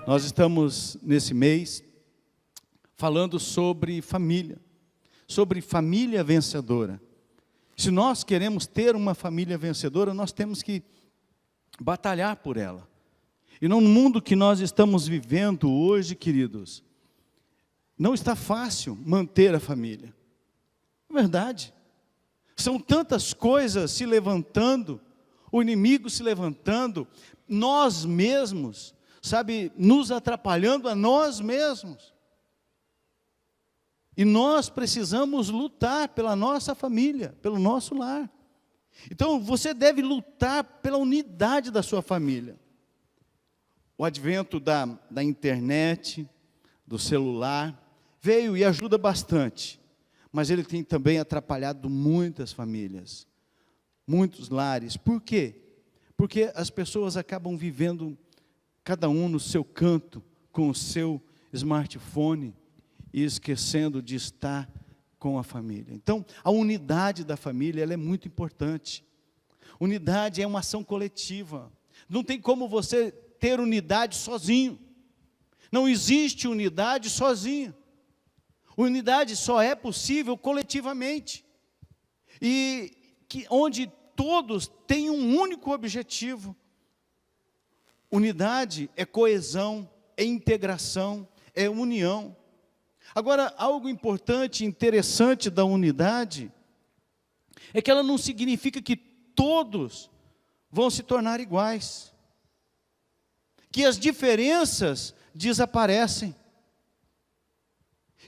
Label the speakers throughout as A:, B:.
A: Nós estamos nesse mês falando sobre família vencedora. Se nós queremos ter uma família vencedora, nós temos que batalhar por ela. E no mundo que nós estamos vivendo hoje, queridos, não está fácil manter a família. É verdade. São tantas coisas se levantando, o inimigo se levantando, nós mesmos, nos atrapalhando a nós mesmos. E nós precisamos lutar pela nossa família, pelo nosso lar. Então, você deve lutar pela unidade da sua família. O advento da internet, do celular, veio e ajuda bastante. Mas ele tem também atrapalhado muitas famílias, muitos lares. Por quê? Porque as pessoas acabam vivendo, cada um no seu canto, com o seu smartphone, e esquecendo de estar com a família. Então, a unidade da família, ela é muito importante. Unidade é uma ação coletiva. Não tem como você ter unidade sozinho. Não existe unidade sozinha. Unidade só é possível coletivamente. Onde todos têm um único objetivo. Unidade é coesão, é integração, é união. Agora, algo importante, interessante da unidade, é que ela não significa que todos vão se tornar iguais. Que as diferenças desaparecem.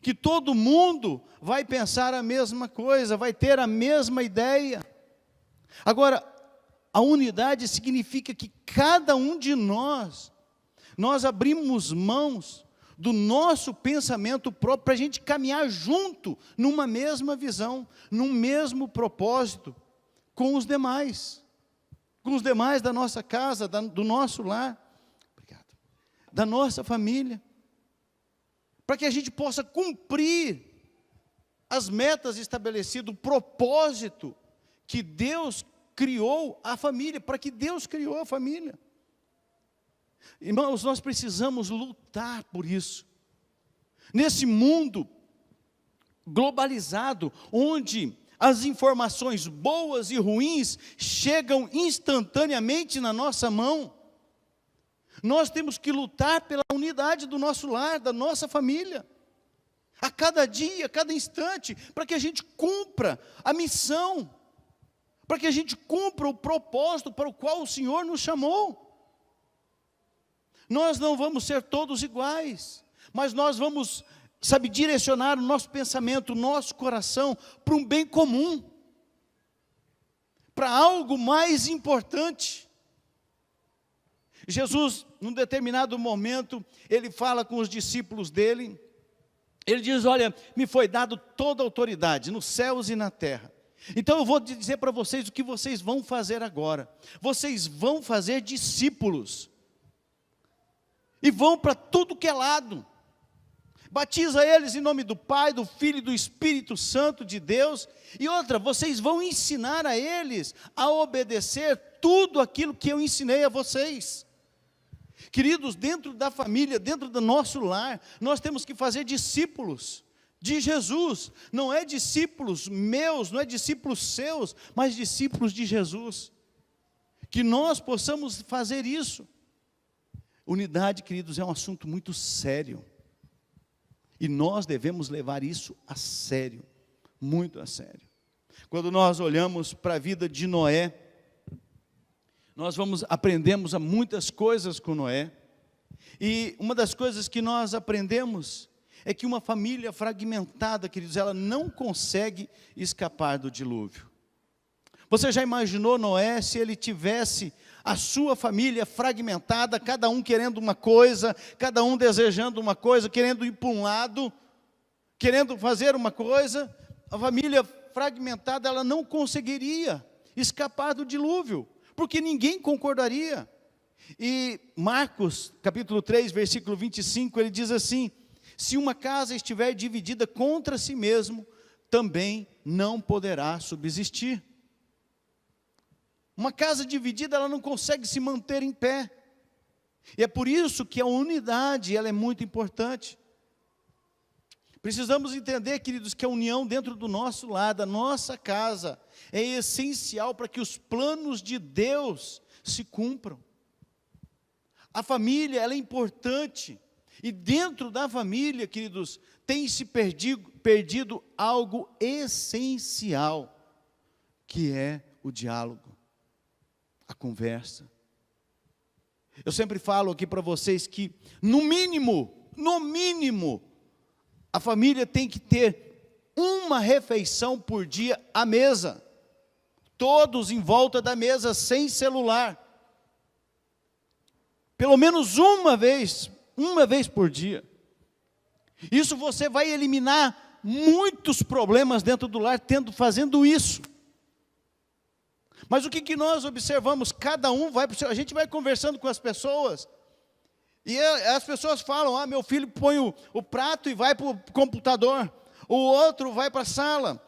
A: Que todo mundo vai pensar a mesma coisa, vai ter a mesma ideia. Agora, a unidade significa que cada um de nós abrimos mãos do nosso pensamento próprio, para a gente caminhar junto, numa mesma visão, num mesmo propósito, com os demais da nossa casa, do nosso lar, da nossa família, para que a gente possa cumprir as metas estabelecidas, o propósito que Deus criou a família, para que Deus criou a família. Irmãos, nós precisamos lutar por isso. Nesse mundo globalizado, onde as informações boas e ruins chegam instantaneamente na nossa mão, nós temos que lutar pela unidade do nosso lar, da nossa família. A cada dia, a cada instante, para que a gente cumpra a missão, para que a gente cumpra o propósito para o qual o Senhor nos chamou. Nós não vamos ser todos iguais, mas nós vamos, direcionar o nosso pensamento, o nosso coração para um bem comum, para algo mais importante. Jesus, num determinado momento, ele fala com os discípulos dele, ele diz: olha, me foi dado toda a autoridade, nos céus e na terra. Então eu vou dizer para vocês o que vocês vão fazer agora. Vocês vão fazer discípulos. E vão para tudo que é lado. Batiza eles em nome do Pai, do Filho e do Espírito Santo de Deus. E outra, vocês vão ensinar a eles a obedecer tudo aquilo que eu ensinei a vocês. Queridos, dentro da família, dentro do nosso lar, nós temos que fazer discípulos de Jesus. Não é discípulos meus, não é discípulos seus, mas discípulos de Jesus. Que nós possamos fazer isso. Unidade, queridos, é um assunto muito sério. E nós devemos levar isso a sério, muito a sério. Quando nós olhamos para a vida de Noé, nós aprendemos muitas coisas com Noé. E uma das coisas que nós aprendemos é que uma família fragmentada, queridos, ela não consegue escapar do dilúvio. Você já imaginou Noé se ele tivesse a sua família fragmentada, cada um querendo uma coisa, cada um desejando uma coisa, querendo ir para um lado, querendo fazer uma coisa? A família fragmentada, ela não conseguiria escapar do dilúvio, porque ninguém concordaria. E Marcos, capítulo 3, versículo 25, ele diz assim: se uma casa estiver dividida contra si mesmo, também não poderá subsistir. Uma casa dividida, ela não consegue se manter em pé. E é por isso que a unidade, ela é muito importante. Precisamos entender, queridos, que a união dentro do nosso lar, da nossa casa, é essencial para que os planos de Deus se cumpram. A família, ela é importante. E dentro da família, queridos, tem se perdido algo essencial, que é o diálogo, a conversa. Eu sempre falo aqui para vocês que, no mínimo, a família tem que ter uma refeição por dia à mesa. Todos em volta da mesa, sem celular. Pelo menos uma vez por dia. Isso você vai eliminar muitos problemas dentro do lar fazendo isso. Mas o que nós observamos? Cada um a gente vai conversando com as pessoas, e as pessoas falam, meu filho põe o prato e vai para o computador, o outro vai para a sala,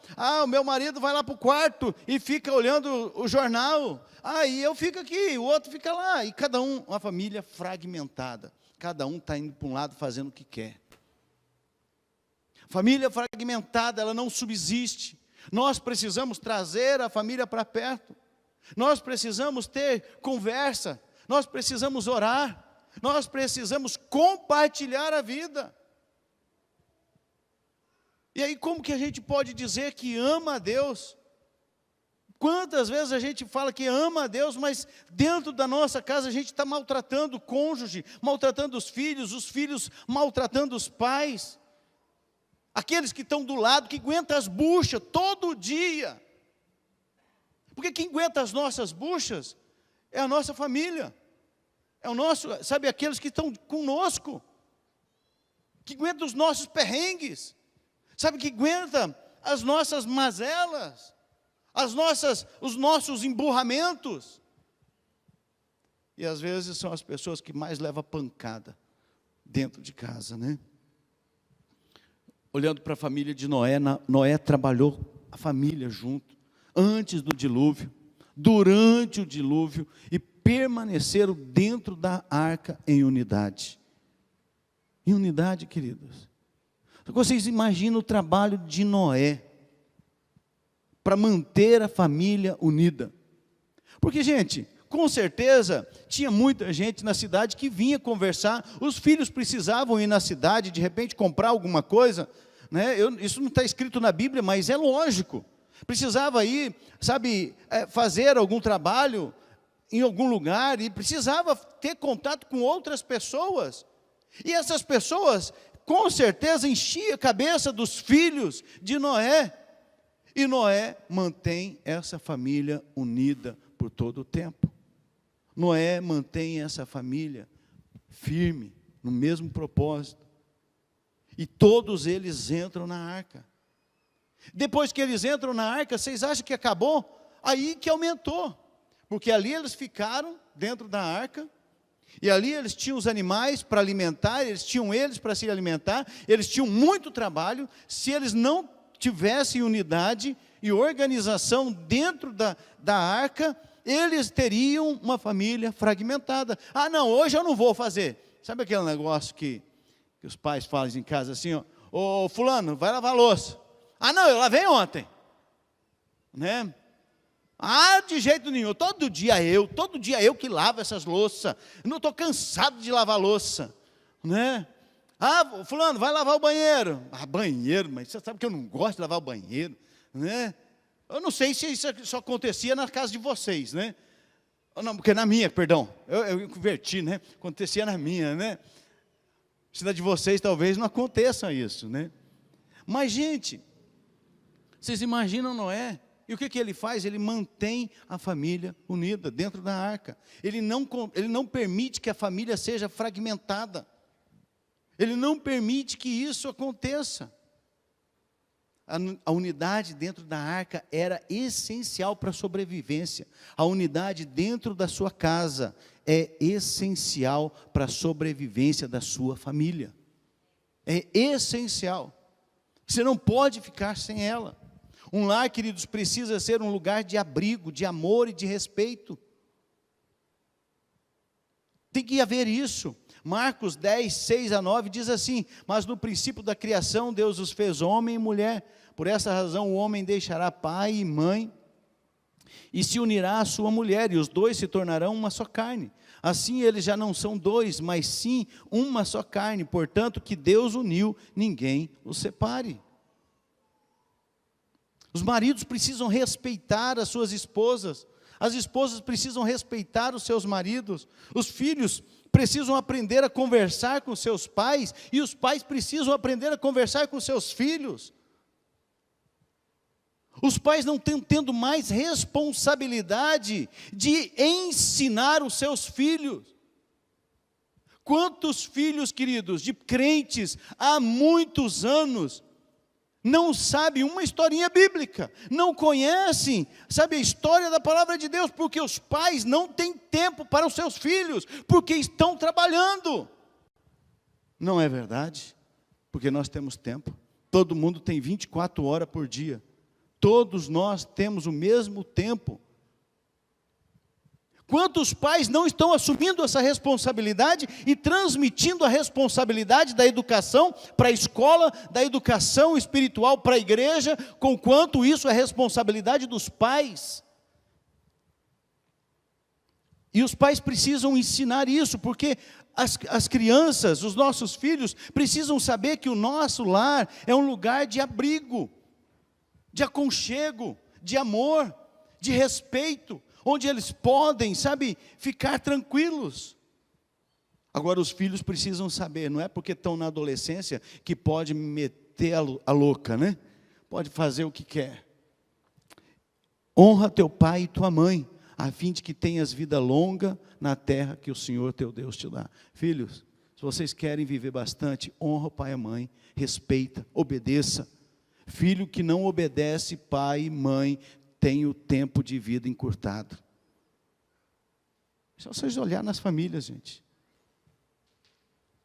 A: o meu marido vai lá para o quarto e fica olhando o jornal, e eu fico aqui, o outro fica lá, e cada um, uma família fragmentada, cada um está indo para um lado fazendo o que quer. Família fragmentada, ela não subsiste. Nós precisamos trazer a família para perto. Nós precisamos ter conversa. Nós precisamos orar. Nós precisamos compartilhar a vida. E aí, como que a gente pode dizer que ama a Deus? Quantas vezes a gente fala que ama a Deus, mas dentro da nossa casa a gente está maltratando o cônjuge, maltratando os filhos maltratando os pais. Aqueles que estão do lado, que aguentam as buchas todo dia. Porque quem aguenta as nossas buchas é a nossa família. É o nosso, sabe, aqueles que estão conosco. Que aguentam os nossos perrengues. Sabe, que aguenta as nossas mazelas. Os nossos emburramentos. E às vezes são as pessoas que mais levam pancada dentro de casa, né? Olhando para a família de Noé, Noé trabalhou a família junto, antes do dilúvio, durante o dilúvio, e permaneceram dentro da arca em unidade. Em unidade, queridos. Vocês imaginam o trabalho de Noé, para manter a família unida. Porque, gente, com certeza, tinha muita gente na cidade que vinha conversar, os filhos precisavam ir na cidade, de repente comprar alguma coisa, né? Isso não está escrito na Bíblia, mas é lógico, precisava ir, sabe, fazer algum trabalho em algum lugar, e precisava ter contato com outras pessoas, e essas pessoas, com certeza, enchiam a cabeça dos filhos de Noé, e Noé mantém essa família unida por todo o tempo. Noé mantém essa família firme, no mesmo propósito. E todos eles entram na arca. Depois que eles entram na arca, vocês acham que acabou? Aí que aumentou. Porque ali eles ficaram dentro da arca, e ali eles tinham os animais para alimentar, eles tinham eles para se alimentar, eles tinham muito trabalho. Se eles não tivessem unidade e organização dentro da arca, eles teriam uma família fragmentada. Não, hoje eu não vou fazer. Sabe aquele negócio que os pais falam em casa assim, ô fulano, vai lavar a louça. Não, eu lavei ontem. Né? De jeito nenhum, todo dia eu que lavo essas louças. Eu não estou cansado de lavar louça. Né? Fulano, vai lavar o banheiro. Banheiro, mas você sabe que eu não gosto de lavar o banheiro. Né? Eu não sei se isso acontecia na casa de vocês, né? Não, porque na minha, perdão, eu inverti, né? Acontecia na minha, né? Na de vocês talvez não aconteça isso, né? Mas, gente, vocês imaginam Noé? E o que ele faz? Ele mantém a família unida dentro da arca. Ele não permite que a família seja fragmentada. Ele não permite que isso aconteça. A unidade dentro da arca era essencial para a sobrevivência. A unidade dentro da sua casa é essencial para a sobrevivência da sua família. É essencial. Você não pode ficar sem ela. Um lar, queridos, precisa ser um lugar de abrigo, de amor e de respeito. Tem que haver isso. Marcos 10, 6 a 9 diz assim: mas no princípio da criação Deus os fez homem e mulher. Por essa razão o homem deixará pai e mãe e se unirá à sua mulher, e os dois se tornarão uma só carne. Assim eles já não são dois, mas sim uma só carne. Portanto, que Deus uniu, ninguém os separe. Os maridos precisam respeitar as suas esposas. As esposas precisam respeitar os seus maridos. Os filhos precisam aprender a conversar com seus pais. E os pais precisam aprender a conversar com seus filhos. Os pais não estão tendo mais responsabilidade de ensinar os seus filhos. Quantos filhos, queridos, de crentes há muitos anos, não sabem uma historinha bíblica, não conhecem, sabe, a história da palavra de Deus, porque os pais não têm tempo para os seus filhos, porque estão trabalhando. Não é verdade? Porque nós temos tempo, todo mundo tem 24 horas por dia, todos nós temos o mesmo tempo. Quantos pais não estão assumindo essa responsabilidade e transmitindo a responsabilidade da educação para a escola, da educação espiritual para a igreja, com quanto isso é responsabilidade dos pais. E os pais precisam ensinar isso, porque as crianças, os nossos filhos, precisam saber que o nosso lar é um lugar de abrigo, de aconchego, de amor, de respeito, onde eles podem, sabe, ficar tranquilos. Agora os filhos precisam saber, não é porque estão na adolescência que pode meter a louca, né? Pode fazer o que quer. Honra teu pai e tua mãe, a fim de que tenhas vida longa na terra que o Senhor teu Deus te dá. Filhos, se vocês querem viver bastante, honra o pai e a mãe, respeita, obedeça. Filho que não obedece pai e mãe tem o tempo de vida encurtado. É só vocês olharem nas famílias, gente.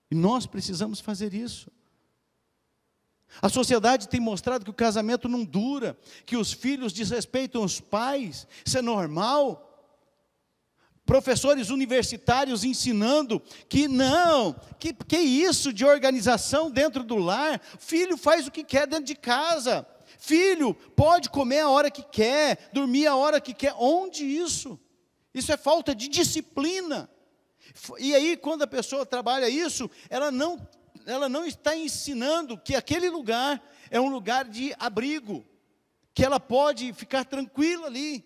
A: E nós precisamos fazer isso. A sociedade tem mostrado que o casamento não dura, que os filhos desrespeitam os pais, isso é normal. Professores universitários ensinando que não, que isso de organização dentro do lar, filho faz o que quer dentro de casa, filho pode comer a hora que quer, dormir a hora que quer. Onde isso? Isso é falta de disciplina. E aí quando a pessoa trabalha isso, ela não está ensinando que aquele lugar é um lugar de abrigo, que ela pode ficar tranquila ali.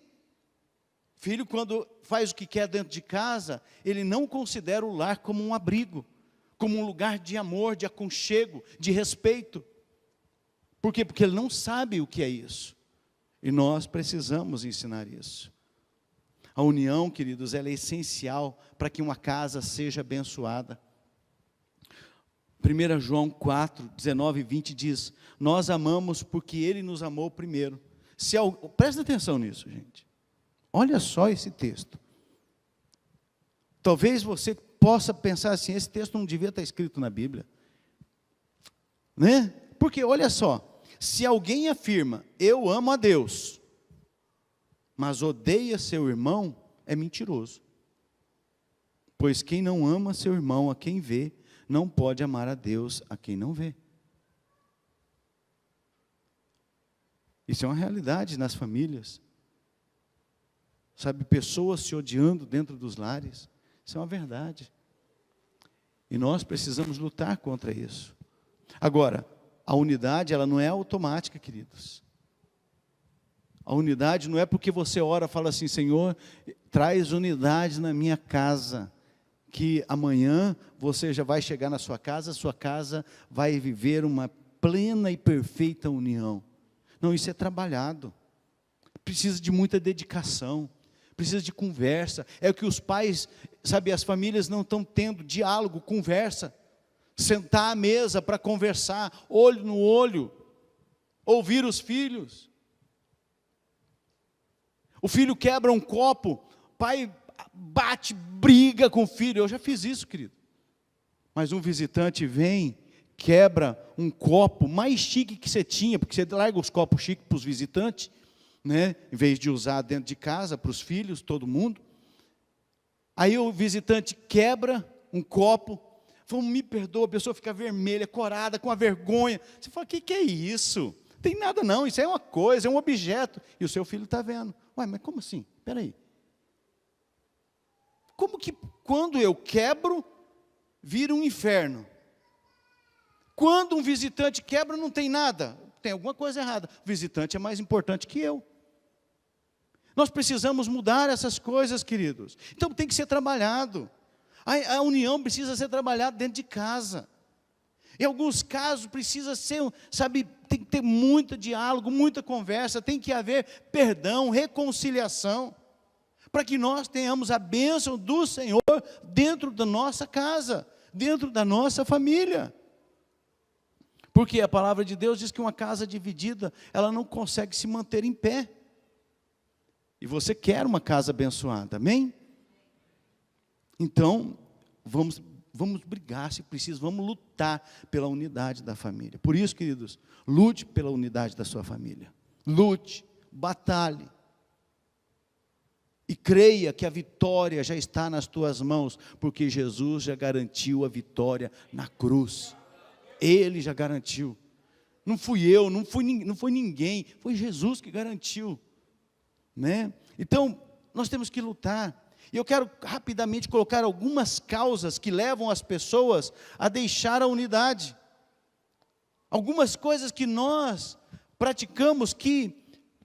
A: Filho, quando faz o que quer dentro de casa, ele não considera o lar como um abrigo, como um lugar de amor, de aconchego, de respeito. Por quê? Porque ele não sabe o que é isso. E nós precisamos ensinar isso. A união, queridos, ela é essencial para que uma casa seja abençoada. 1 João 4, 19 e 20 diz: nós amamos porque Ele nos amou primeiro. Presta atenção nisso, gente. Olha só esse texto. Talvez você possa pensar assim, esse texto não devia estar escrito na Bíblia. Né? Porque, olha só, se alguém afirma, eu amo a Deus, mas odeia seu irmão, é mentiroso. Pois quem não ama seu irmão a quem vê, não pode amar a Deus a quem não vê. Isso é uma realidade nas famílias. Sabe, pessoas se odiando dentro dos lares. Isso é uma verdade. E nós precisamos lutar contra isso. Agora, a unidade, ela não é automática, queridos. A unidade não é porque você ora e fala assim, Senhor, traz unidade na minha casa, que amanhã você já vai chegar na sua casa vai viver uma plena e perfeita união. Não, isso é trabalhado. Precisa de muita dedicação. Precisa de conversa. É o que os pais, sabe, as famílias não estão tendo diálogo, conversa. Sentar à mesa para conversar, olho no olho. Ouvir os filhos. O filho quebra um copo, pai bate, briga com o filho. Eu já fiz isso, querido. Mas um visitante vem, quebra um copo mais chique que você tinha, porque você larga os copos chiques para os visitantes, né? Em vez de usar dentro de casa, para os filhos, todo mundo. Aí o visitante quebra um copo, fala, me perdoa, a pessoa fica vermelha, corada, com a vergonha. Você fala, o que é isso? Não tem nada não, isso é uma coisa, é um objeto. E o seu filho está vendo. Ué, mas como assim? Espera aí. Como que quando eu quebro, vira um inferno? Quando um visitante quebra, não tem nada. Tem alguma coisa errada. O visitante é mais importante que eu. Nós precisamos mudar essas coisas, queridos. Então tem que ser trabalhado. A união precisa ser trabalhada dentro de casa. Em alguns casos precisa ser, sabe, tem que ter muito diálogo, muita conversa, tem que haver perdão, reconciliação, para que nós tenhamos a bênção do Senhor dentro da nossa casa, dentro da nossa família. Porque a palavra de Deus diz que uma casa dividida, ela não consegue se manter em pé. E você quer uma casa abençoada, amém? Então, vamos brigar se preciso, vamos lutar pela unidade da família. Por isso, queridos, lute pela unidade da sua família. Lute, batalhe. E creia que a vitória já está nas tuas mãos, porque Jesus já garantiu a vitória na cruz. Ele já garantiu. Não fui eu, não foi ninguém, foi Jesus que garantiu. Né? Então, nós temos que lutar. E eu quero rapidamente colocar algumas causas que levam as pessoas a deixar a unidade. Algumas coisas que nós praticamos que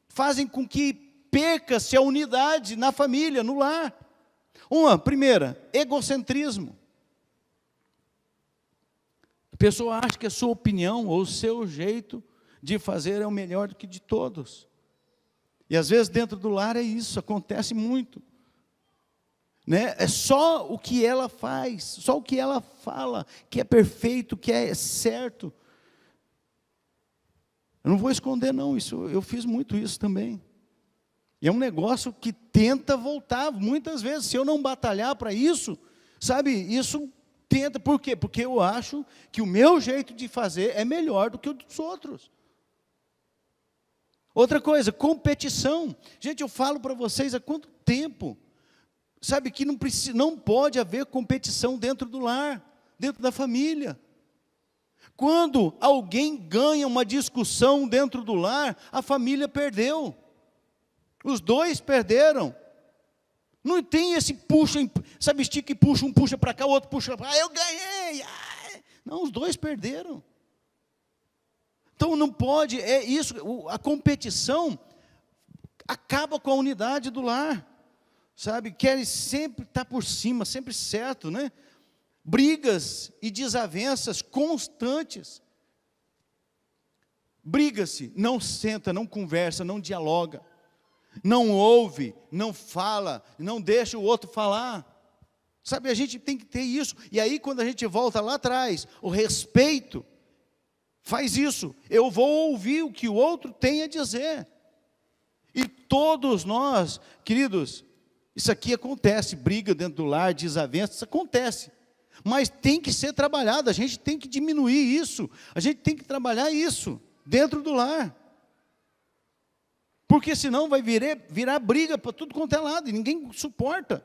A: fazem com que perca-se a unidade na família, no lar. Primeira, egocentrismo. A pessoa acha que a sua opinião ou o seu jeito de fazer é o melhor do que de todos. E às vezes dentro do lar é isso, acontece muito. Né? É só o que ela faz, só o que ela fala, que é perfeito, que é certo. Eu não vou esconder não, eu fiz muito isso também. E é um negócio que tenta voltar, muitas vezes, se eu não batalhar para isso, sabe, isso tenta, por quê? Porque eu acho que o meu jeito de fazer é melhor do que o dos outros. Outra coisa, competição. Gente, eu falo para vocês há quanto tempo, sabe, que não pode haver competição dentro do lar, dentro da família. Quando alguém ganha uma discussão dentro do lar, a família perdeu. Os dois perderam. Não tem esse puxa, sabe, estica e puxa, um puxa para cá, o outro puxa para cá, eu ganhei. Não, os dois perderam. Então não pode, é isso, a competição acaba com a unidade do lar. Sabe, querem sempre estar por cima, sempre certo, né? Brigas e desavenças constantes. Briga-se, não senta, não conversa, não dialoga, não ouve, não fala, não deixa o outro falar. Sabe, a gente tem que ter isso. E aí quando a gente volta lá atrás, o respeito faz isso. Eu vou ouvir o que o outro tem a dizer. E todos nós, queridos, isso aqui acontece, briga dentro do lar, desavenças, isso acontece. Mas tem que ser trabalhado, a gente tem que diminuir isso, a gente tem que trabalhar isso dentro do lar. Porque senão vai virar briga para tudo quanto é lado, e ninguém suporta.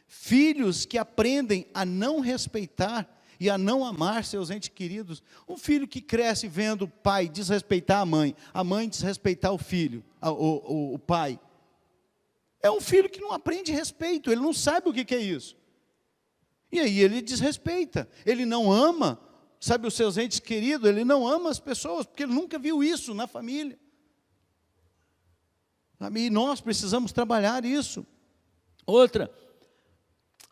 A: Filhos que aprendem a não respeitar e a não amar seus entes queridos. Um filho que cresce vendo o pai desrespeitar a mãe desrespeitar o filho, o pai. É um filho que não aprende respeito, ele não sabe o que é isso. E aí ele desrespeita, ele não ama, sabe, os seus entes queridos, ele não ama as pessoas, porque ele nunca viu isso na família. E nós precisamos trabalhar isso. Outra,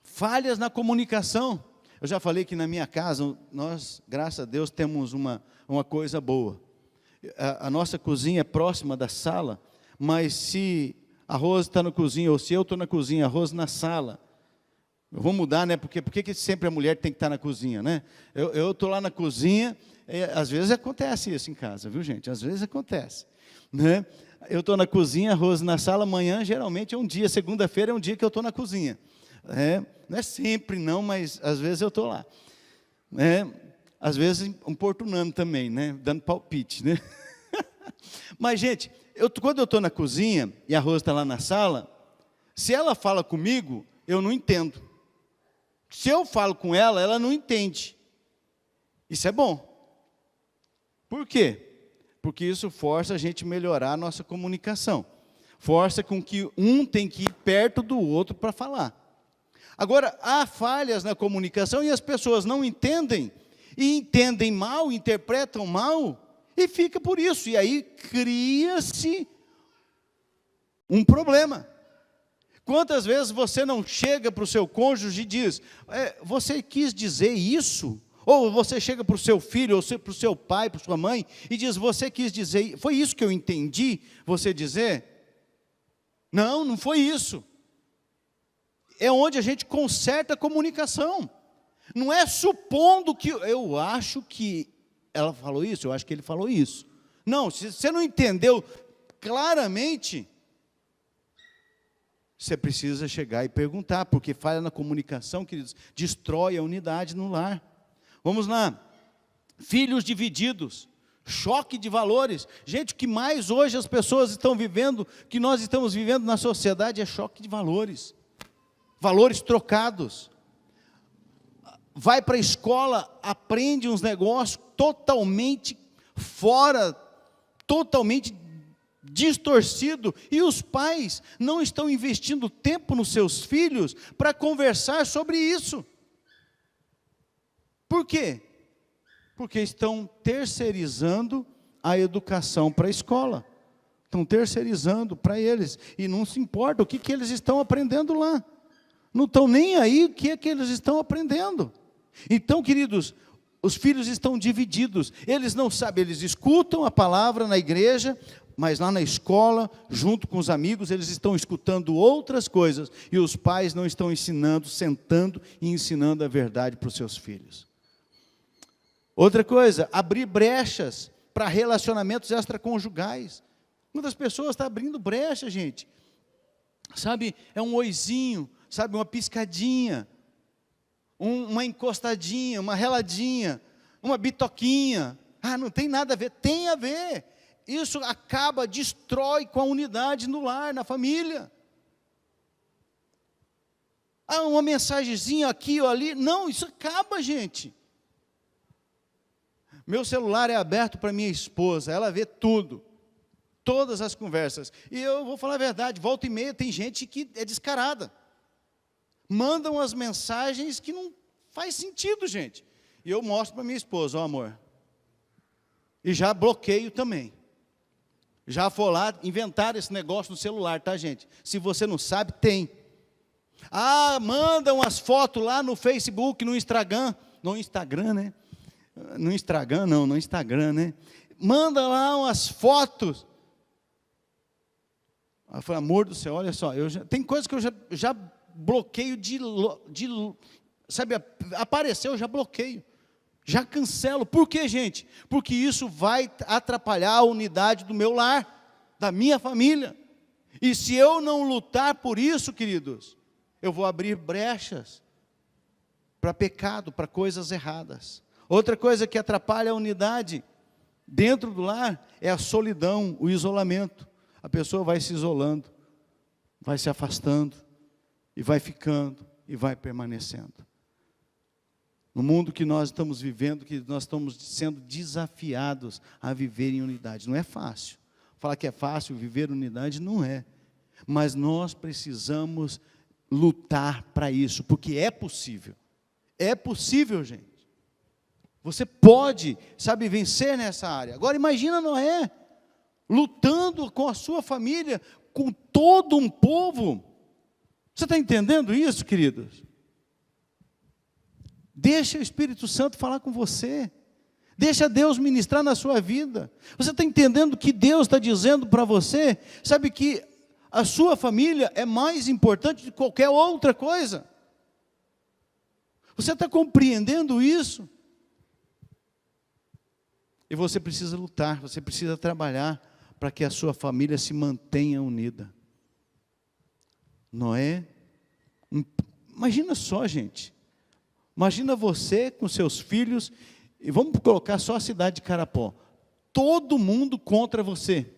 A: falhas na comunicação. Eu já falei que na minha casa, nós, graças a Deus, temos uma coisa boa. A nossa cozinha é próxima da sala, mas se a Rose está na cozinha, ou se eu estou na cozinha, a Rose na sala, eu vou mudar, né? Porque que sempre a mulher tem que estar na cozinha, né? Eu estou lá na cozinha, às vezes acontece isso em casa, viu, gente? Às vezes acontece, né? Eu estou na cozinha, a Rose na sala, amanhã geralmente é um dia, segunda-feira é um dia que eu estou na cozinha. Não é sempre não, mas às vezes eu estou lá. Às vezes importunando também, né? Dando palpite, né? Mas, gente, quando eu estou na cozinha e a Rose está lá na sala, se ela fala comigo, eu não entendo. Se eu falo com ela, ela não entende. Isso é bom. Por quê? Porque isso força a gente a melhorar a nossa comunicação. Força com que um tem que ir perto do outro para falar. Agora, há falhas na comunicação e as pessoas não entendem, e entendem mal, interpretam mal, e fica por isso. E aí cria-se um problema. Quantas vezes você não chega para o seu cônjuge e diz, você quis dizer isso? Ou você chega para o seu filho, ou para o seu pai, para sua mãe, e diz, você quis dizer, foi isso que eu entendi você dizer? Não, não foi isso. É onde a gente conserta a comunicação. Não é supondo que, eu acho que ela falou isso, eu acho que ele falou isso. Não, se você não entendeu claramente, você precisa chegar e perguntar, porque falha na comunicação, queridos, destrói a unidade no lar. Vamos lá, filhos divididos, choque de valores. Gente, o que mais hoje as pessoas estão vivendo, que nós estamos vivendo na sociedade, é choque de valores. Valores trocados. Vai para a escola, aprende uns negócios totalmente fora, totalmente distorcido, e os pais não estão investindo tempo nos seus filhos para conversar sobre isso. Por quê? Porque estão terceirizando a educação para a escola. Estão terceirizando para eles. E não se importa o que eles estão aprendendo lá. Não estão nem aí o que é que eles estão aprendendo. Então, queridos, os filhos estão divididos. Eles não sabem, eles escutam a palavra na igreja, mas lá na escola, junto com os amigos, eles estão escutando outras coisas. E os pais não estão ensinando, sentando e ensinando a verdade para os seus filhos. Outra coisa, abrir brechas para relacionamentos extraconjugais. Muitas pessoas estão abrindo brecha, gente. Sabe, é um oizinho, sabe, uma piscadinha, uma encostadinha, uma reladinha, uma bitoquinha. Ah, não tem nada a ver. Tem a ver. Isso acaba, destrói com a unidade no lar, na família. Ah, uma mensagenzinha aqui ou ali. Não, isso acaba, gente. Meu celular é aberto para minha esposa, ela vê tudo, todas as conversas. E eu vou falar a verdade, volta e meia tem gente que é descarada. Mandam as mensagens que não faz sentido, gente. E eu mostro para minha esposa, ó amor. E já bloqueio também. Já vou lá inventar esse negócio no celular, tá, gente? Se você não sabe, tem. Ah, mandam as fotos lá no Facebook, no Instagram, né? No Instagram, não, no Instagram, né? Manda lá umas fotos. Eu falei, amor do céu, olha só, tem coisas que eu já bloqueio sabe, apareceu, eu já bloqueio. Já cancelo. Por quê, gente? Porque isso vai atrapalhar a unidade do meu lar, da minha família. E se eu não lutar por isso, queridos, eu vou abrir brechas para pecado, para coisas erradas. Outra coisa que atrapalha a unidade dentro do lar é a solidão, o isolamento. A pessoa vai se isolando, vai se afastando, e vai ficando, e vai permanecendo. No mundo que nós estamos vivendo, que nós estamos sendo desafiados a viver em unidade. Não é fácil. Falar que é fácil viver unidade, não é. Mas nós precisamos lutar para isso, porque é possível. É possível, gente. Você pode, sabe, vencer nessa área. Agora imagina Noé, lutando com a sua família, com todo um povo. Você está entendendo isso, queridos? Deixa o Espírito Santo falar com você. Deixa Deus ministrar na sua vida. Você está entendendo o que Deus está dizendo para você? Sabe que a sua família é mais importante de qualquer outra coisa. Você está compreendendo isso? E você precisa lutar, você precisa trabalhar para que a sua família se mantenha unida. Noé, imagina só, gente. Imagina você com seus filhos, e vamos colocar só a cidade de Carapó. Todo mundo contra você.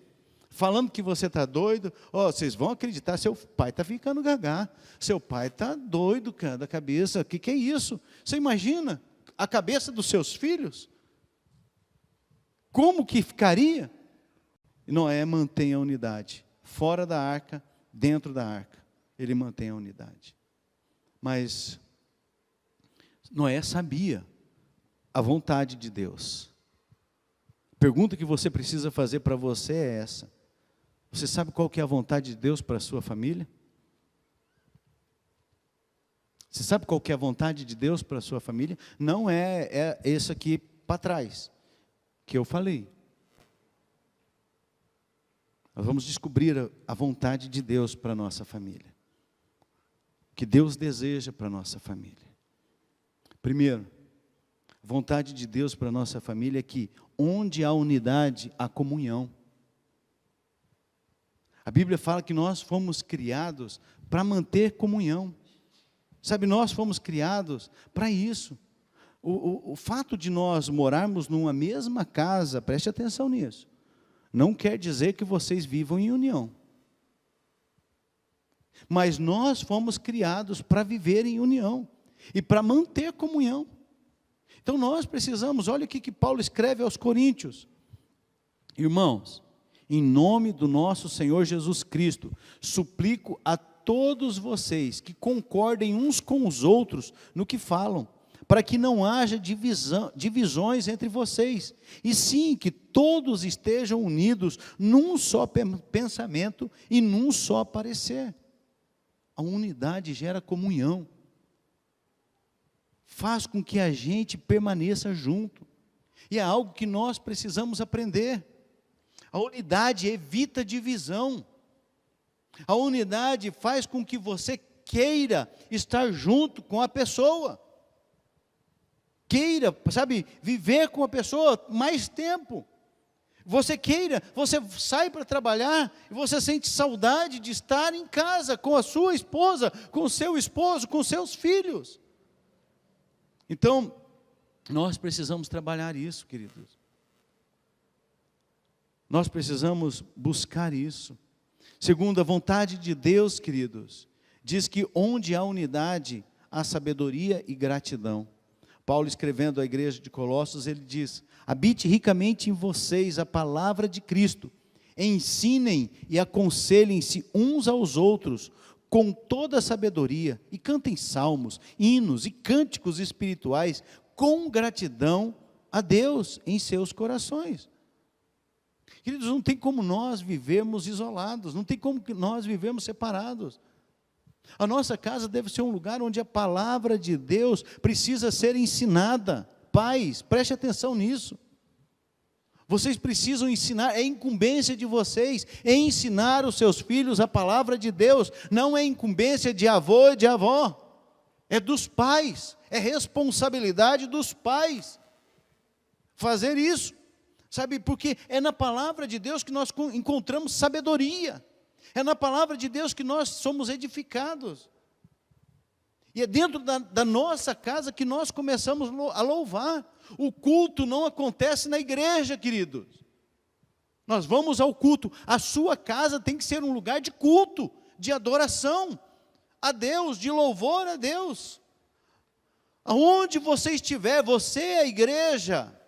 A: falando que você está doido. Vocês vão acreditar, seu pai está ficando gagá, seu pai está doido, cara, da cabeça. O que é isso? Você imagina a cabeça dos seus filhos? Como que ficaria? Noé mantém a unidade, fora da arca, dentro da arca, ele mantém a unidade. Mas Noé sabia a vontade de Deus. A pergunta que você precisa fazer para você é essa: você sabe qual que é a vontade de Deus para a sua família? Você sabe qual que é a vontade de Deus para a sua família? Não é esse aqui para trás, que eu falei. Nós vamos descobrir a vontade de Deus para a nossa família. O que Deus deseja para a nossa família. Primeiro, a vontade de Deus para a nossa família é que onde há unidade, há comunhão. A Bíblia fala que nós fomos criados para manter comunhão. Sabe, nós fomos criados para isso. O fato de nós morarmos numa mesma casa, preste atenção nisso, não quer dizer que vocês vivam em união. Mas nós fomos criados para viver em união e para manter comunhão. Então nós precisamos, olha o que Paulo escreve aos Coríntios: irmãos, em nome do nosso Senhor Jesus Cristo, suplico a todos vocês que concordem uns com os outros no que falam, para que não haja divisões entre vocês, e sim que todos estejam unidos num só pensamento e num só parecer. A unidade gera comunhão, faz com que a gente permaneça junto, e é algo que nós precisamos aprender. A unidade evita divisão, a unidade faz com que você queira estar junto com a pessoa, queira, sabe, viver com a pessoa mais tempo. Você sai para trabalhar e você sente saudade de estar em casa com a sua esposa, com o seu esposo, com seus filhos. Então, nós precisamos trabalhar isso, queridos. Nós precisamos buscar isso. Segundo, a vontade de Deus, queridos, diz que onde há unidade, há sabedoria e gratidão. Paulo, escrevendo à igreja de Colossos, ele diz: habite ricamente em vocês a palavra de Cristo, ensinem e aconselhem-se uns aos outros, com toda a sabedoria, e cantem salmos, hinos e cânticos espirituais, com gratidão a Deus em seus corações. Queridos, não tem como nós vivermos isolados, não tem como nós vivermos separados. A nossa casa deve ser um lugar onde a palavra de Deus precisa ser ensinada. Pais, preste atenção nisso. Vocês precisam ensinar, é incumbência de vocês ensinar os seus filhos a palavra de Deus. Não é incumbência de avô e de avó, é dos pais, é responsabilidade dos pais fazer isso. Sabe, porque é na palavra de Deus que nós encontramos sabedoria. É na palavra de Deus que nós somos edificados. E é dentro da nossa casa que nós começamos a louvar. O culto não acontece na igreja, queridos. Nós vamos ao culto. A sua casa tem que ser um lugar de culto, de adoração a Deus, de louvor a Deus. Aonde você estiver, você é a igreja.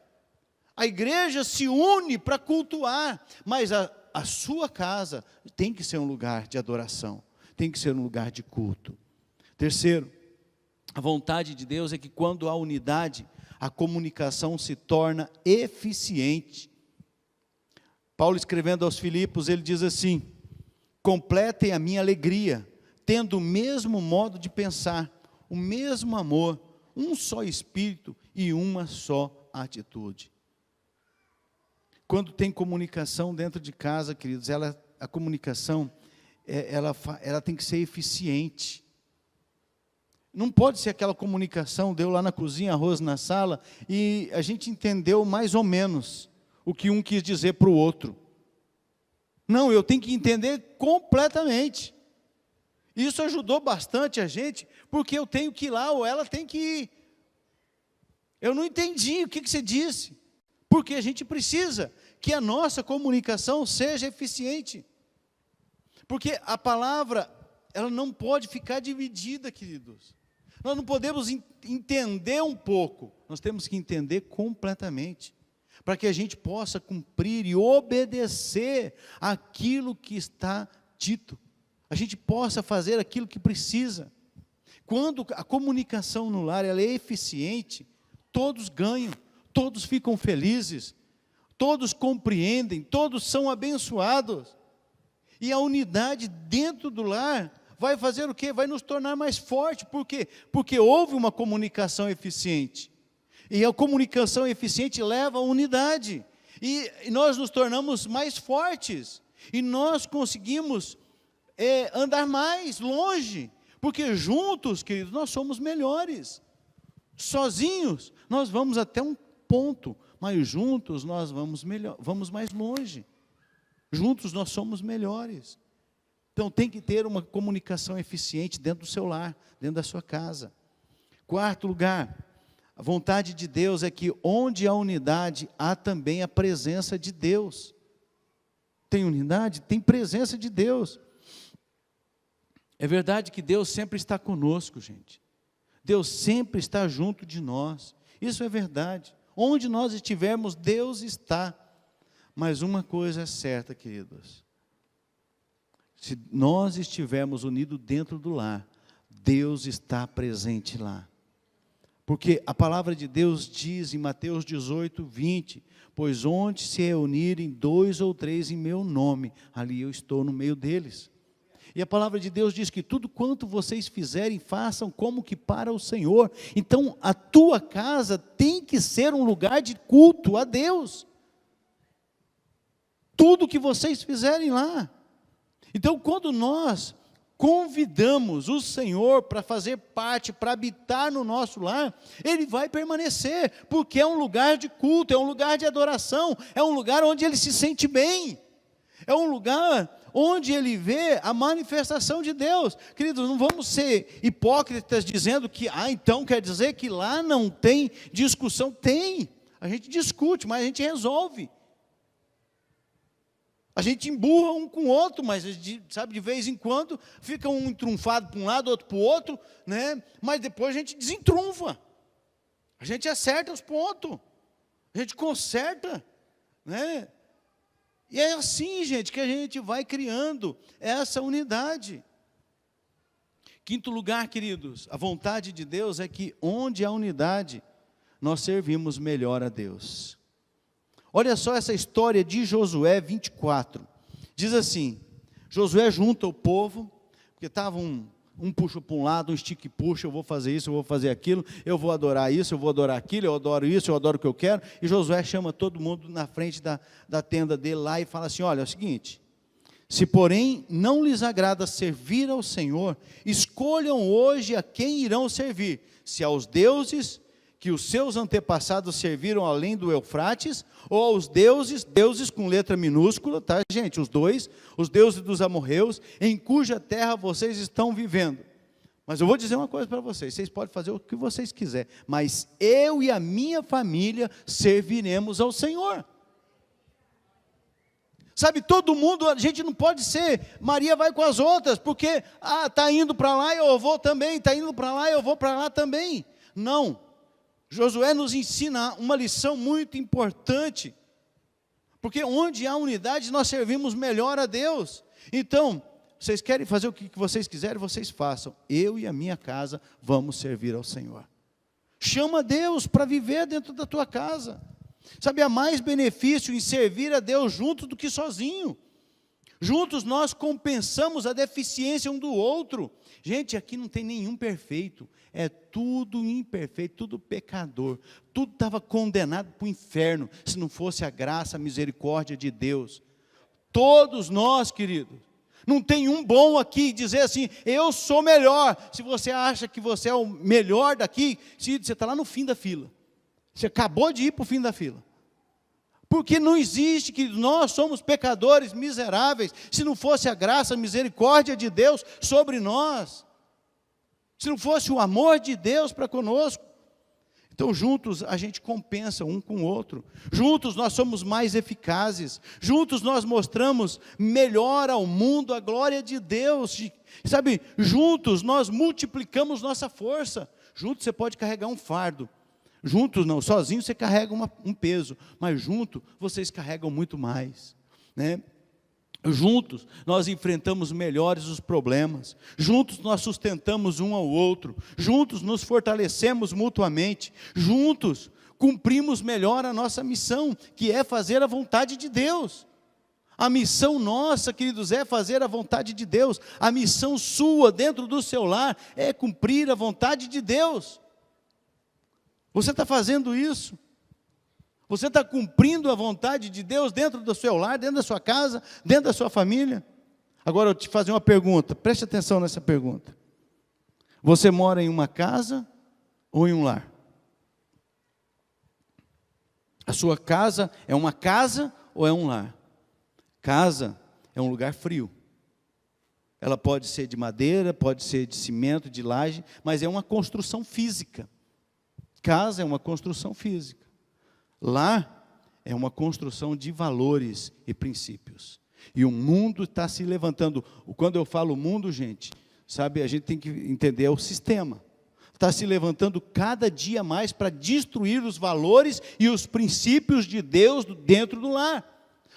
A: A igreja se une para cultuar, mas a sua casa tem que ser um lugar de adoração, tem que ser um lugar de culto. Terceiro, a vontade de Deus é que quando há unidade, a comunicação se torna eficiente. Paulo, escrevendo aos Filipos, ele diz assim: completem a minha alegria, tendo o mesmo modo de pensar, o mesmo amor, um só espírito e uma só atitude. Quando tem comunicação dentro de casa, queridos, a comunicação, ela tem que ser eficiente. Não pode ser aquela comunicação, deu lá na cozinha, arroz na sala, e a gente entendeu mais ou menos o que um quis dizer para o outro. Não, eu tenho que entender completamente. Isso ajudou bastante a gente, porque eu tenho que ir lá, ou ela tem que ir. Eu não entendi o que você disse. Porque a gente precisa que a nossa comunicação seja eficiente. Porque a palavra, ela não pode ficar dividida, queridos. Nós não podemos entender um pouco, nós temos que entender completamente, para que a gente possa cumprir e obedecer aquilo que está dito. A gente possa fazer aquilo que precisa. Quando a comunicação no lar ela é eficiente, todos ganham, todos ficam felizes, todos compreendem, todos são abençoados. E a unidade dentro do lar vai fazer o quê? Vai nos tornar mais fortes. Por quê? Porque houve uma comunicação eficiente. E a comunicação eficiente leva à unidade. E nós nos tornamos mais fortes. E nós conseguimos andar mais longe. Porque juntos, queridos, nós somos melhores. Sozinhos, nós vamos até um ponto. Mas juntos nós vamos mais longe. Juntos nós somos melhores. Então tem que ter uma comunicação eficiente dentro do seu lar, dentro da sua casa. Quarto lugar, a vontade de Deus é que onde há unidade, há também a presença de Deus. Tem unidade? Tem presença de Deus. É verdade que Deus sempre está conosco, gente. Deus sempre está junto de nós. Isso é verdade. Onde nós estivermos, Deus está. Mas uma coisa é certa, queridos. Se nós estivermos unidos dentro do lar, Deus está presente lá. Porque a palavra de Deus diz em Mateus 18, 20, pois onde se reunirem 2 ou 3 em meu nome, ali eu estou no meio deles. E a palavra de Deus diz que tudo quanto vocês fizerem, façam como que para o Senhor. Então a tua casa tem que ser um lugar de culto a Deus. Tudo que vocês fizerem lá. Então, quando nós convidamos o Senhor para fazer parte, para habitar no nosso lar, Ele vai permanecer, porque é um lugar de culto, é um lugar de adoração, é um lugar onde Ele se sente bem, é um lugar onde Ele vê a manifestação de Deus. Queridos, não vamos ser hipócritas dizendo que, então quer dizer que lá não tem discussão. Tem, a gente discute, mas a gente resolve. A gente emburra um com o outro, mas, sabe, de vez em quando, fica um entrunfado para um lado, outro para o outro, né? Mas depois a gente desentrunfa. A gente acerta os pontos. A gente conserta, né? E é assim, gente, que a gente vai criando essa unidade. Quinto lugar, queridos, a vontade de Deus é que onde há unidade, nós servimos melhor a Deus. Olha só essa história de Josué 24, diz assim, Josué junta o povo, porque estava um puxa para um lado, um estica e puxa, eu vou fazer isso, eu vou fazer aquilo, eu vou adorar isso, eu vou adorar aquilo, eu adoro isso, eu adoro o que eu quero, e Josué chama todo mundo na frente da tenda dele lá e fala assim, olha, é o seguinte, se porém não lhes agrada servir ao Senhor, escolham hoje a quem irão servir, se aos deuses que os seus antepassados serviram além do Eufrates, ou aos deuses com letra minúscula, tá, gente? Os deuses dos amorreus, em cuja terra vocês estão vivendo. Mas eu vou dizer uma coisa para vocês podem fazer o que vocês quiserem, mas eu e a minha família serviremos ao Senhor. Sabe, todo mundo, a gente não pode ser, Maria vai com as outras, porque, está indo para lá, eu vou também, está indo para lá, eu vou para lá também. Não. Josué nos ensina uma lição muito importante, porque onde há unidade nós servimos melhor a Deus. Então, vocês querem fazer o que vocês quiserem, vocês façam. Eu e a minha casa vamos servir ao Senhor. Chama Deus para viver dentro da tua casa. Sabe, há mais benefício em servir a Deus junto do que sozinho. Juntos nós compensamos a deficiência um do outro. Gente, aqui não tem nenhum perfeito. É tudo imperfeito, tudo pecador. Tudo estava condenado para o inferno, se não fosse a graça, a misericórdia de Deus. Todos nós, queridos. Não tem um bom aqui dizer assim, eu sou melhor. Se você acha que você é o melhor daqui, você está lá no fim da fila. Você acabou de ir para o fim da fila. Porque não existe, que nós somos pecadores miseráveis, se não fosse a graça, a misericórdia de Deus sobre nós, se não fosse o amor de Deus para conosco. Então, juntos a gente compensa um com o outro. Juntos nós somos mais eficazes. Juntos nós mostramos melhor ao mundo a glória de Deus. Sabe, juntos nós multiplicamos nossa força. Juntos você pode carregar um fardo. Juntos não, sozinho você carrega um peso. Mas junto vocês carregam muito mais, né? Juntos nós enfrentamos melhores os problemas, juntos nós sustentamos um ao outro, juntos nos fortalecemos mutuamente, juntos cumprimos melhor a nossa missão, que é fazer a vontade de Deus. A missão nossa, queridos, é fazer a vontade de Deus. A missão sua dentro do seu lar é cumprir a vontade de Deus. Você está fazendo isso? Você está cumprindo a vontade de Deus dentro do seu lar, dentro da sua casa, dentro da sua família? Agora eu te fazer uma pergunta, preste atenção nessa pergunta. Você mora em uma casa ou em um lar? A sua casa é uma casa ou é um lar? Casa é um lugar frio. Ela pode ser de madeira, pode ser de cimento, de laje, mas é uma construção física. Casa é uma construção física. Lar é uma construção de valores e princípios. E o mundo está se levantando. Quando eu falo mundo, gente, sabe, a gente tem que entender, é o sistema. Está se levantando cada dia mais para destruir os valores e os princípios de Deus dentro do lar.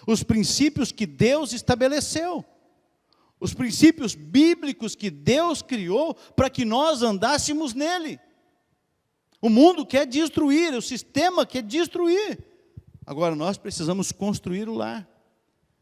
A: Os princípios que Deus estabeleceu. Os princípios bíblicos que Deus criou para que nós andássemos nele. O mundo quer destruir, o sistema quer destruir. Agora, nós precisamos construir o lar.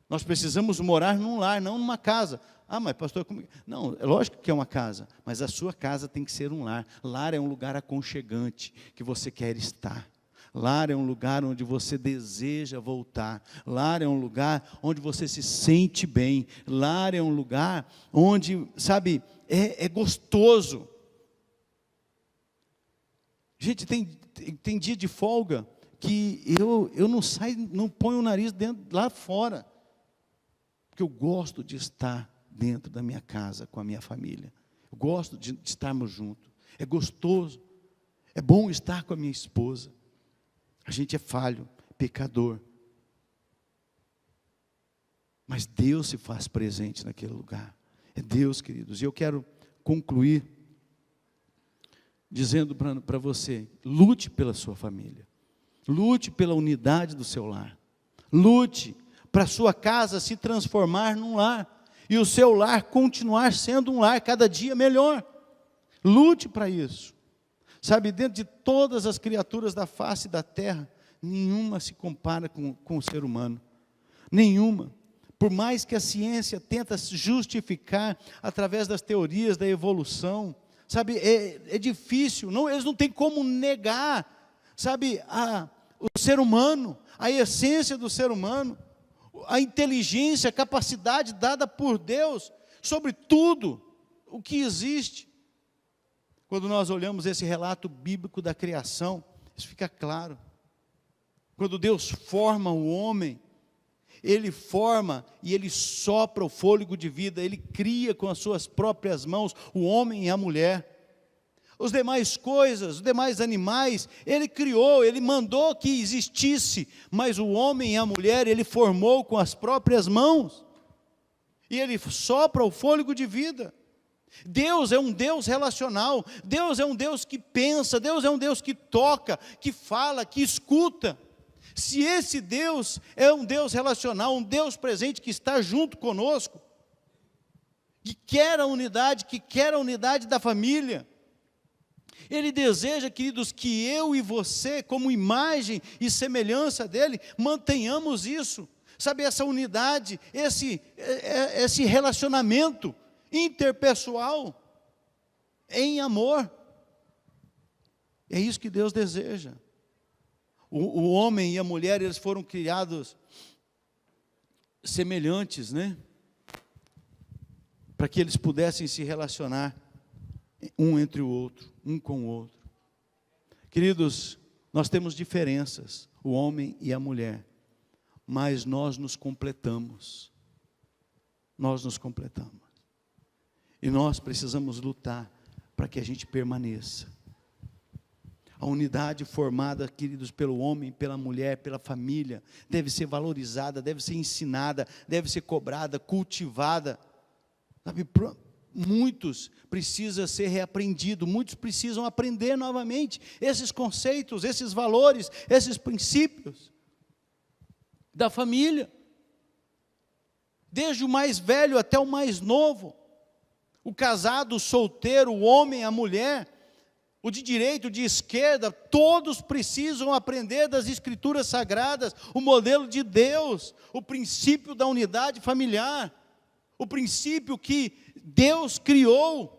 A: Nós precisamos morar num lar, não numa casa. Ah, mas pastor, como... Não, é lógico que é uma casa, mas a sua casa tem que ser um lar. Lar é um lugar aconchegante, que você quer estar. Lar é um lugar onde você deseja voltar. Lar é um lugar onde você se sente bem. Lar é um lugar onde, sabe, é gostoso. Gente, tem dia de folga que eu não saio, não ponho o nariz lá fora, porque eu gosto de estar dentro da minha casa com a minha família. Eu gosto de estarmos juntos. É gostoso. É bom estar com a minha esposa. A gente é falho, pecador. Mas Deus se faz presente naquele lugar. É Deus, queridos. E eu quero concluir dizendo para você, lute pela sua família, lute pela unidade do seu lar, lute para a sua casa se transformar num lar, e o seu lar continuar sendo um lar cada dia melhor. Lute para isso. Sabe, dentro de todas as criaturas da face da terra, nenhuma se compara com o ser humano, nenhuma. Por mais que a ciência tenta se justificar através das teorias da evolução, sabe, é difícil, eles não têm como negar, sabe, o ser humano, a essência do ser humano, a inteligência, a capacidade dada por Deus, sobre tudo o que existe. Quando nós olhamos esse relato bíblico da criação, isso fica claro. Quando Deus forma o homem, Ele forma e Ele sopra o fôlego de vida, Ele cria com as suas próprias mãos o homem e a mulher. As demais coisas, os demais animais, Ele criou, Ele mandou que existisse, mas o homem e a mulher Ele formou com as próprias mãos, e Ele sopra o fôlego de vida. Deus é um Deus relacional, Deus é um Deus que pensa, Deus é um Deus que toca, que fala, que escuta. Se esse Deus é um Deus relacional, um Deus presente que está junto conosco, que quer a unidade da família, Ele deseja, queridos, que eu e você, como imagem e semelhança dEle, mantenhamos isso, sabe, essa unidade, esse relacionamento interpessoal, em amor. É isso que Deus deseja. O homem e a mulher, eles foram criados semelhantes, né? Para que eles pudessem se relacionar um entre o outro, um com o outro. Queridos, nós temos diferenças, o homem e a mulher, mas nós nos completamos. Nós nos completamos. E nós precisamos lutar para que a gente permaneça. A unidade formada, queridos, pelo homem, pela mulher, pela família, deve ser valorizada, deve ser ensinada, deve ser cobrada, cultivada. Sabe, muitos precisam ser reaprendidos, muitos precisam aprender novamente esses conceitos, esses valores, esses princípios da família. Desde o mais velho até o mais novo, o casado, o solteiro, o homem, a mulher, o de direita, o de esquerda, todos precisam aprender das Escrituras Sagradas, o modelo de Deus, o princípio da unidade familiar, o princípio que Deus criou.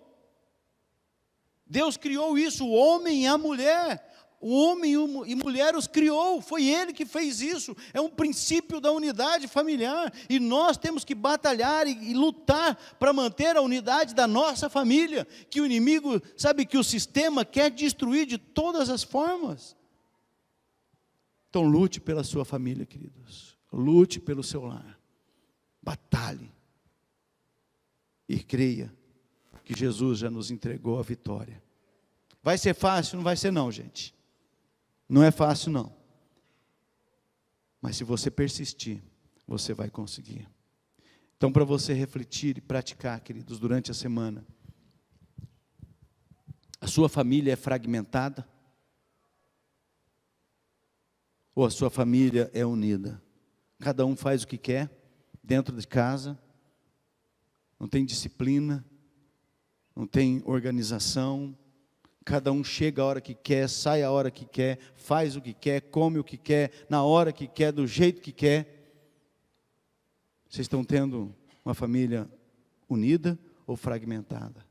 A: Deus criou isso, o homem e a mulher. O homem e mulher os criou, foi Ele que fez isso. É um princípio da unidade familiar. E nós temos que batalhar e lutar para manter a unidade da nossa família, que o inimigo, sabe, que o sistema quer destruir de todas as formas. Então lute pela sua família, queridos. Lute pelo seu lar. Batalhe. E creia que Jesus já nos entregou a vitória. Vai ser fácil? Não vai ser não, gente. Não é fácil não. Mas se você persistir, você vai conseguir. Então, para você refletir e praticar, queridos, durante a semana, a sua família é fragmentada? Ou a sua família é unida? Cada um faz o que quer, dentro de casa, não tem disciplina, não tem organização, cada um chega a hora que quer, sai a hora que quer, faz o que quer, come o que quer, na hora que quer, do jeito que quer. Vocês estão tendo uma família unida ou fragmentada?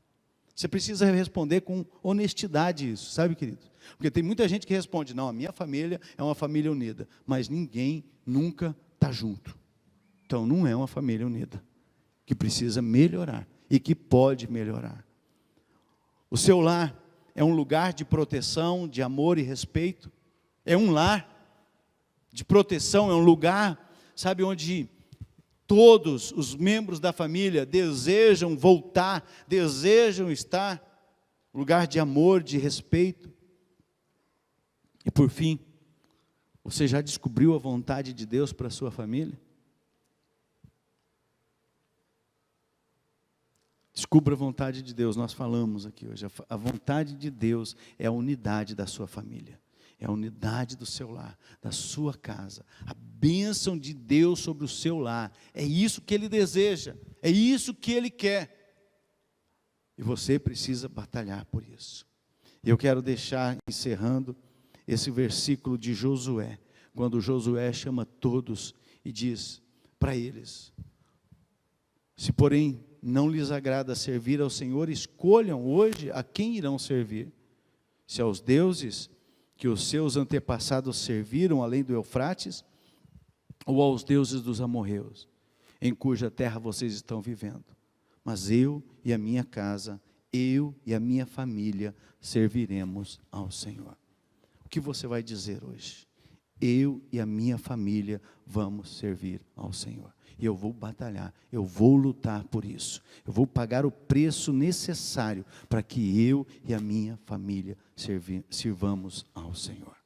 A: Você precisa responder com honestidade isso, sabe, querido? Porque tem muita gente que responde, não, a minha família é uma família unida, mas ninguém nunca está junto. Então não é uma família unida, que precisa melhorar e que pode melhorar. O seu lar é um lugar de proteção, de amor e respeito. É um lar de proteção, é um lugar, sabe, onde todos os membros da família desejam voltar, desejam estar. Lugar de amor, de respeito. E por fim, você já descobriu a vontade de Deus para a sua família? Descubra a vontade de Deus, nós falamos aqui hoje, a vontade de Deus é a unidade da sua família, é a unidade do seu lar, da sua casa, a bênção de Deus sobre o seu lar, é isso que Ele deseja, é isso que Ele quer, e você precisa batalhar por isso. Eu quero deixar, encerrando, esse versículo de Josué, quando Josué chama todos e diz para eles, se porém não lhes agrada servir ao Senhor, escolham hoje a quem irão servir, se aos deuses que os seus antepassados serviram além do Eufrates, ou aos deuses dos amorreus, em cuja terra vocês estão vivendo. Mas eu e a minha casa, eu e a minha família serviremos ao Senhor. O que você vai dizer hoje? Eu e a minha família vamos servir ao Senhor. E eu vou batalhar, eu vou lutar por isso. Eu vou pagar o preço necessário para que eu e a minha família sirvamos ao Senhor.